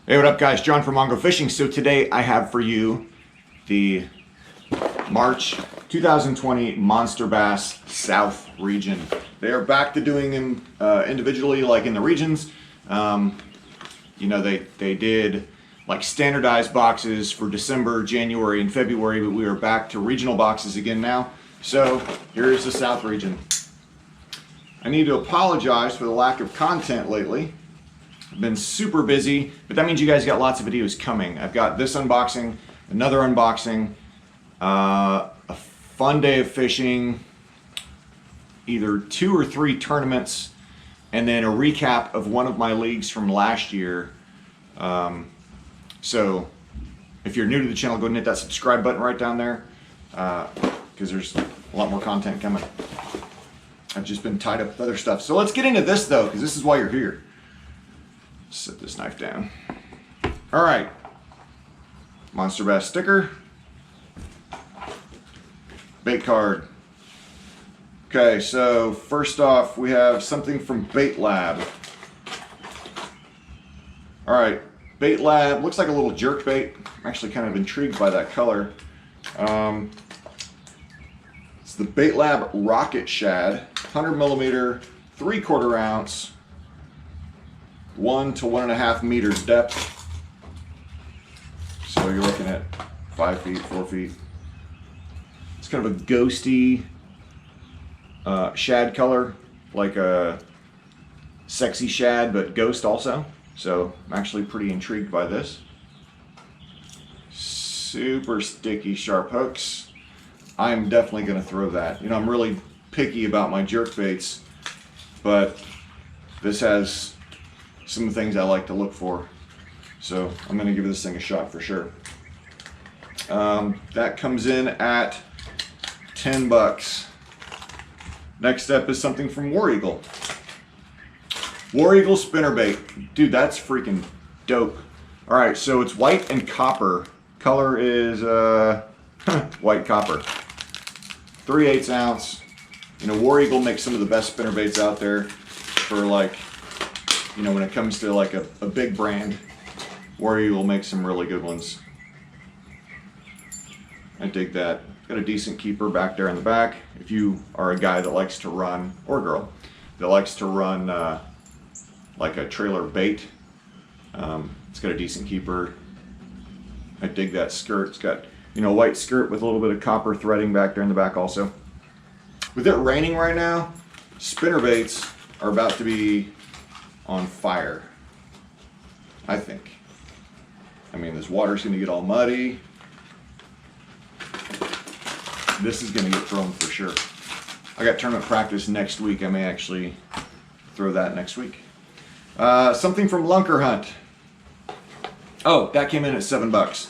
Hey, what up guys? John from Mongo Fishing. So today I have for you the March 2020 Monsterbass-South region. They are back to doing them individually like in the regions. You know, they did like standardized boxes for December, January, and February, but we are back to regional boxes again now. So here's the South region. I need to apologize for the lack of content lately. I've been super busy, but that means you guys got lots of videos coming. I've got this unboxing, another unboxing, a fun day of fishing, either 2 or 3 tournaments, and then a recap of one of my leagues from last year. So if you're new to the channel, go ahead and hit that subscribe button right down there, because there's a lot more content coming. I've just been tied up with other stuff. So let's get into this though, because this is why you're here. Set this knife down. All right, Monster Bass sticker, bait card. Okay, so first off, we have something from Bait Lab. All right, Bait Lab looks like a little jerk bait. I'm actually kind of intrigued by that color. It's the Bait Lab Rocket Shad, 100 millimeter, 3/4 ounce. 1 to 1.5 meters depth. So you're looking at 5 feet, 4 feet. It's kind of a ghosty shad color, like a sexy shad, but ghost also. So I'm actually pretty intrigued by this. Super sticky, sharp hooks. I'm definitely going to throw that. You know, I'm really picky about my jerk baits, but this has some of the things I like to look for. So I'm going to give this thing a shot for sure. That comes in at 10 bucks. Next up is something from War Eagle. War Eagle spinnerbait. Dude, that's freaking dope. All right, so it's white and copper. Color is white copper. 3/8 ounce. You know, War Eagle makes some of the best spinnerbaits out there for like, you know, when it comes to like a big brand. War Eagle will make some really good ones. I dig that. Got a decent keeper back there in the back. If you are a guy that likes to run, or girl, that likes to run like a trailer bait, it's got a decent keeper. I dig that skirt. It's got, you know, white skirt with a little bit of copper threading back there in the back also. With it raining right now, spinnerbaits are about to be on fire, I think. I mean, this water's gonna get all muddy. This is gonna get thrown for sure. I got tournament practice next week. I may actually throw that next week. Something from Lunker Hunt. Oh, that came in at 7 bucks.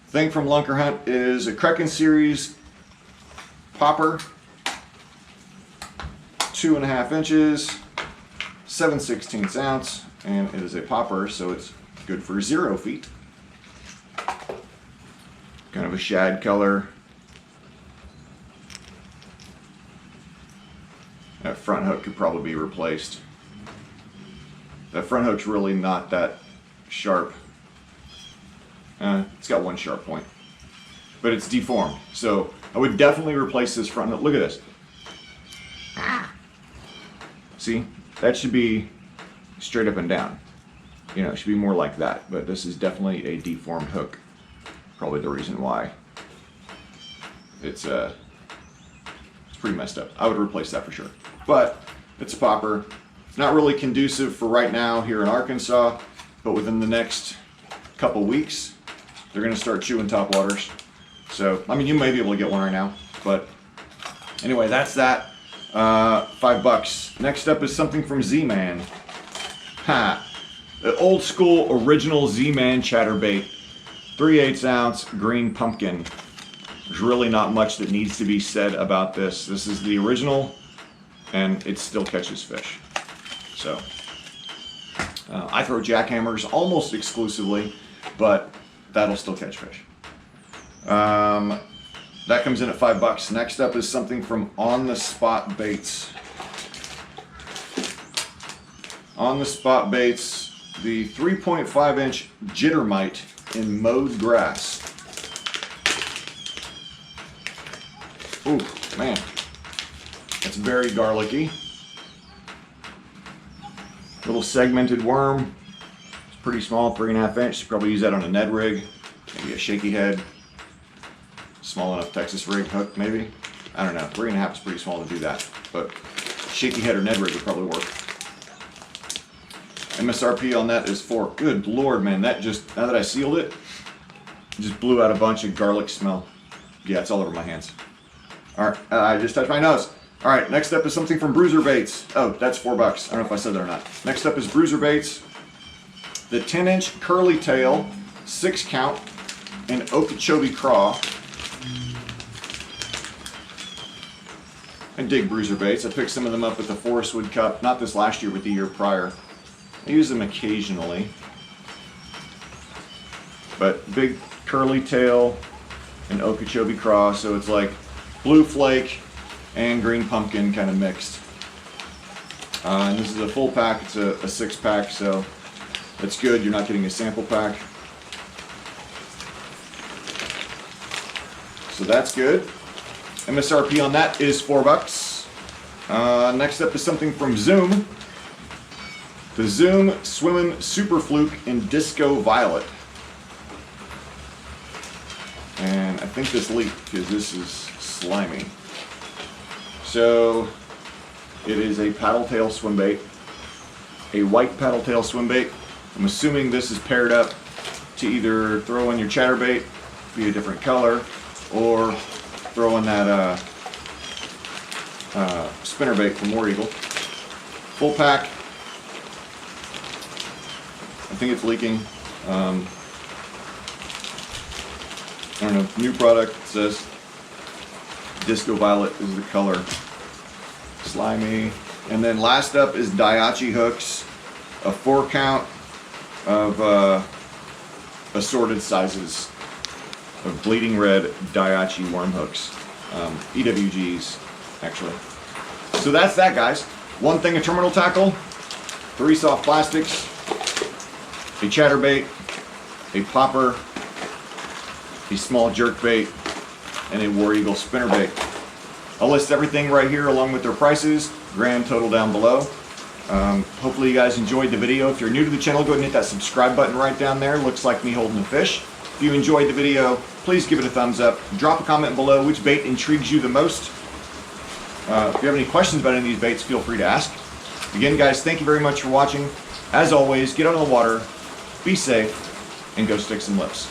Thing from Lunker Hunt is a Kraken series popper, 2.5 inches. 7/16 ounce, and it is a popper, so it's good for 0 feet. Kind of a shad color. That front hook could probably be replaced. That front hook's really not that sharp. It's got one sharp point, but it's deformed. So I would definitely replace this front hook. Look at this. See? That should be straight up and down. You know, it should be more like that, but this is definitely a deformed hook. Probably the reason why. It's pretty messed up. I would replace that for sure. But it's a popper. It's not really conducive for right now here in Arkansas, but within the next couple weeks, they're gonna start chewing topwaters. So, I mean, you may be able to get one right now, but anyway, that's that. 5 bucks. Next up is something from Z-Man. The old school original Z-Man chatterbait. 3/8 ounce green pumpkin. There's really not much that needs to be said about this. This is the original, and it still catches fish. So, I throw jackhammers almost exclusively, but that'll still catch fish. That comes in at 5 bucks. Next up is something from On the Spot Baits. On the Spot Baits the 3.5-inch Jitter Might in mowed grass. Ooh, man, that's very garlicky. Little segmented worm. It's pretty small, 3.5 inch. You probably use that on a Ned rig, maybe a shaky head, small enough Texas rig hook, maybe. I don't know. 3.5 is pretty small to do that, but shaky head or Ned rig would probably work. MSRP on that is 4. Good Lord, man, that just, now that I sealed it, just blew out a bunch of garlic smell. Yeah, it's all over my hands. All right, I just touched my nose. All right, next up is something from Bruiser Baits. Oh, that's $4. I don't know if I said that or not. Next up is Bruiser Baits. The 10-inch curly tail, 6 count, and Okeechobee craw. I dig Bruiser Baits. I picked some of them up at the Forest Wood Cup, not this last year, but the year prior. I use them occasionally. But big curly tail and Okeechobee craw, so it's like blue flake and green pumpkin kind of mixed. And this is a full pack. It's a 6-pack, so that's good. You're not getting a sample pack. So that's good. MSRP on that is $4. Next up is something from Zoom. The Zoom Swimmin' Super Fluke in Disco Violet. And I think this leaked because this is slimy. So it is a paddle tail swim bait, a white paddle tail swim bait. I'm assuming this is paired up to either throw in your chatterbait, be a different color, or throw in that spinnerbait from War Eagle. Full pack. I think it's leaking. I don't know, new product. It says Disco Violet is the color. Slimy. And then last up is Daiichi hooks, a 4 count of assorted sizes of bleeding red Daiichi worm hooks. EWGs, actually. So that's that, guys. One thing of terminal tackle, 3 soft plastics, a chatterbait, a popper, a small jerkbait, and a War Eagle spinnerbait. I'll list everything right here along with their prices, grand total down below. Hopefully you guys enjoyed the video. If you're new to the channel, go ahead and hit that subscribe button right down there. Looks like me holding a fish. If you enjoyed the video, please give it a thumbs up. Drop a comment below which bait intrigues you the most. If you have any questions about any of these baits, feel free to ask. Again, guys, thank you very much for watching. As always, get out of the water, be safe, and go stick some lips.